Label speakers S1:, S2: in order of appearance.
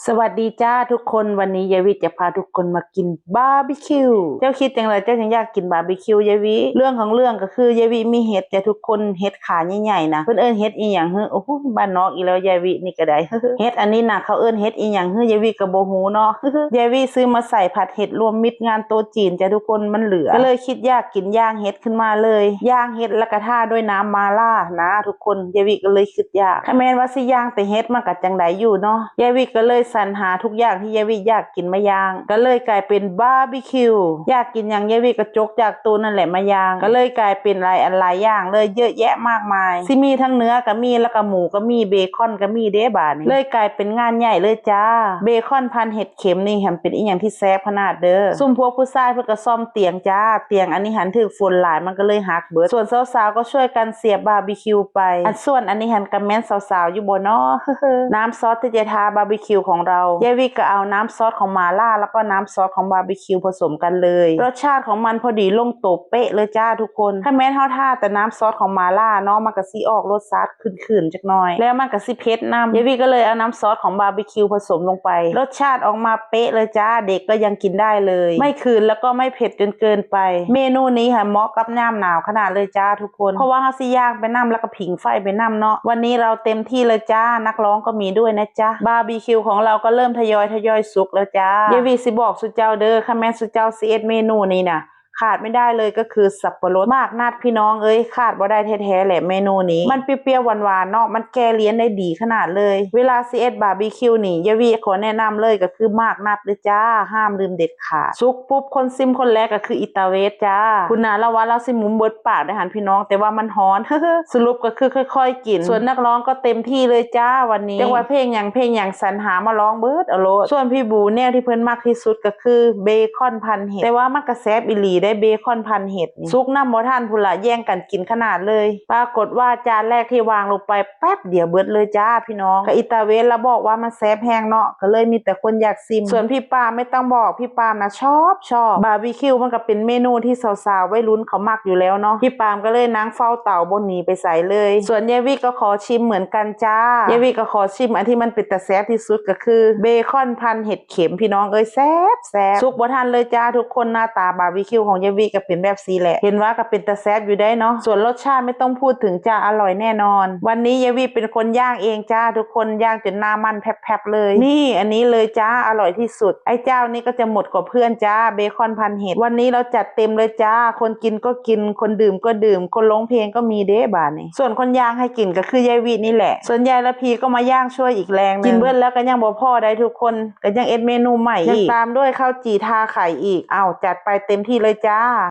S1: สวัสดีจ้าทุกคนวันนี้ยายวิจะพาทุกคนมากินบาร์บีคิวเจ้าคิดจังเลยเจ้าถึงอยากกินบาร์บีคิวยายวิเรื่องของเรื่องก็คือยายวิมีเห็ดแต่ทุกคนเห็ดขาใหญ่ๆนะเพิ่นเอิ้นเห็ดอีหยังเฮ้อโอ้โหบ้านนอกอีแล้วยายวินี่ก็ได้ เห็ดอันนี้นะเขาเอิ้นเห็ดอีหยังเฮ้อยายวิก็บ่ฮู้เนาะ ยายวิซื้อมาใส่ผัดเห็ดรวมมิตรงานโต๊ะจีนจ้าทุกคนมันเหลือก็เลยคิดอยากกินย่างเห็ดขึ้นมาเลยย่างเห็ดแล้วก็ท่าด้วยน้ำมาล่านะทุกคนยายวิก็เลยคิดอยากถ้าแม่นว่าสิย่างแต่เห็ดมันก็จังไดอยู่เนาะยายวิก็เลยสรรหาทุกอย่างที่ยายวิอยากกินมาย่างก็เลยกลายเป็นบาร์บีคิวอยากกินอย่างยายวิก็จกจากตู้นั่นแหละมาย่างก็เลยกลายเป็นหลายอย่างเลยเยอะแยะมากมายสิมีทั้งเนื้อก็มีแล้วก็หมูก็มีเบคอนก็มีเด้บาดนี้เลยกลายเป็นงานใหญ่เลยจ้าเบคอนพันเห็ดเข็มนี่แหมเป็นอีหยังที่แซ่บขนาดเด้อซุ่มพวกผู้ชายเพิ่นก็ซ่อมเตียงจ้าเตียงอันนี้หันถึกฝนหลายมันก็เลยหักเบิดส่วนสาวๆก็ช่วยกันเสียบบาร์บีคิวไปส่วนอันนี้หันก็แม่นสาวๆอยู่บ่เนาะ น้ำซอสที่จะทาบาร์บีคิวของเรายายวิก็เอาน้ำซอสของมาล่าแล้วก็น้ำซอสของบาร์บีคิวผสมกันเลยรสชาติของมันพอดีลงตัวเป๊ะเลยจ้าทุกคนถ้าแม้นเฮาท่าแต่น้ำซอสของมาล่าเนาะมันก็สิออกรสชาติขื่นๆจักหน่อยแล้วมันก็สิเผ็ดนำยายวิก็เลยเอาน้ำซอสของบาร์บีคิวผสมลงไปรสชาติออกมาเป๊ะเลยจ้าเด็กก็ยังกินได้เลยไม่ขื่นแล้วก็ไม่เผ็ดจนเกินไปเมนูนี้ค่ะเหมาะกับยามหนาวขนาดเลยจ้าทุกคนเพราะว่าเฮาสิย่างไปน้ำแล้วก็ผิงไฟไปน้ำเนาะวันนี้เราเต็มที่เลยจ้านักร้องก็มีด้วยนะจ๊ะบาร์บีคิวของเราก็เริ่มทยอยสุกแล้วจ้ายายวีสิบอกสุเจ้าเด้อค่ะแม่สุเจ้าซีเอ็ดเมนูนี้นะขาดไม่ได้เลยก็คือสับปะรดมากนาดพี่น้องเอ้ยขาดบ่ได้แท้ๆแหละเมนูนี้มันเปรี้ยวๆหวานๆเนาะมันแก้เลี่ยนได้ดีขนาดเลยเวลาซีเอ็ดบาร์บีคิวนี่ยายวีขอแนะนำเลยก็คือมากนัดเลยจ้าห้ามลืมเด็ดขาดสุกปุ๊บคนซิมคนแรกก็คืออิตาเวสจ้าคุณนาละว่าเราสิมุมเบิดปากได้หันพี่น้องแต่ว่ามันฮ้อน สรุปก็คือค่อยๆกินส่วนนักร้องก็เต็มที่เลยจ้าวันนี้จังว่าเพลงอย่างสรรหามาร้องเบิดเอาโลดส่วนพี่บูแนวที่เพิ่นมากที่สุดก็คือเบคอนพันเห็ดแต่ว่ามันก็แซ่บอีหลีได้เบคอนพันเห็ดนี่ซุกน้ำบ่ทันพุ่นละแย่งกันกินขนาดเลยปรากฏว่าจานแรกที่วางลงไปแป๊บเดียวเบิดเลยจ้าพี่น้องก็อิตาเวสแล้วบอกว่ามันแซ่บแห้งเนาะก็เลยมีแต่คนอยากซิมส่วนพี่ปาไม่ต้องบอกพี่ปามนะชอบบาร์บีคิวมันก็เป็นเมนูที่สาวๆวัยรุ่นเขามักอยู่แล้วเนาะพี่ปามก็เลยนั่งเฝ้าเต่าบนหนีไปใส่เลยส่วนยายวิก็ขอชิมเหมือนกันจ้ายายวิก็ขอชิมอันที่มันเป็นตะแซ่บที่สุดก็คือเบคอนพันเห็ดเข็มพี่น้องเอ้ยแซ่บสุกบ่ทันเลยจ้าทุกคนหน้าตาบาร์บีคิวของยายวิก็เป็นแบบซีแหละเห็นว่าก็เป็นตะแซ่บอยู่ได้เนาะส่วนรสชาติไม่ต้องพูดถึงจ้าอร่อยแน่นอนวันนี้ยายวิเป็นคนย่างเองจ้าทุกคนย่างจนหน้ามันแผลบๆเลยนี่อันนี้เลยจ้าอร่อยที่สุดไอ้เจ้านี่ก็จะหมดกว่าเพื่อนจ้าเบคอนพันเห็ดวันนี้เราจัดเต็มเลยจ้าคนกินก็กินคนดื่มก็ดื่มคนร้องเพลงก็มีเด้บาดนี่ส่วนคนย่างให้กินก็คือยายวินี่แหละส่วนยายละพีก็มาย่างช่วยอีกแรงกินเบิ้ลแล้วก็ยังบ่พอได้ทุกคนก็ยังเอ็ดเมนูใหม่อีกยังตามด้วยข้าวจี่ทาไข่อีกจัดไปเต็มที่เลยจ้า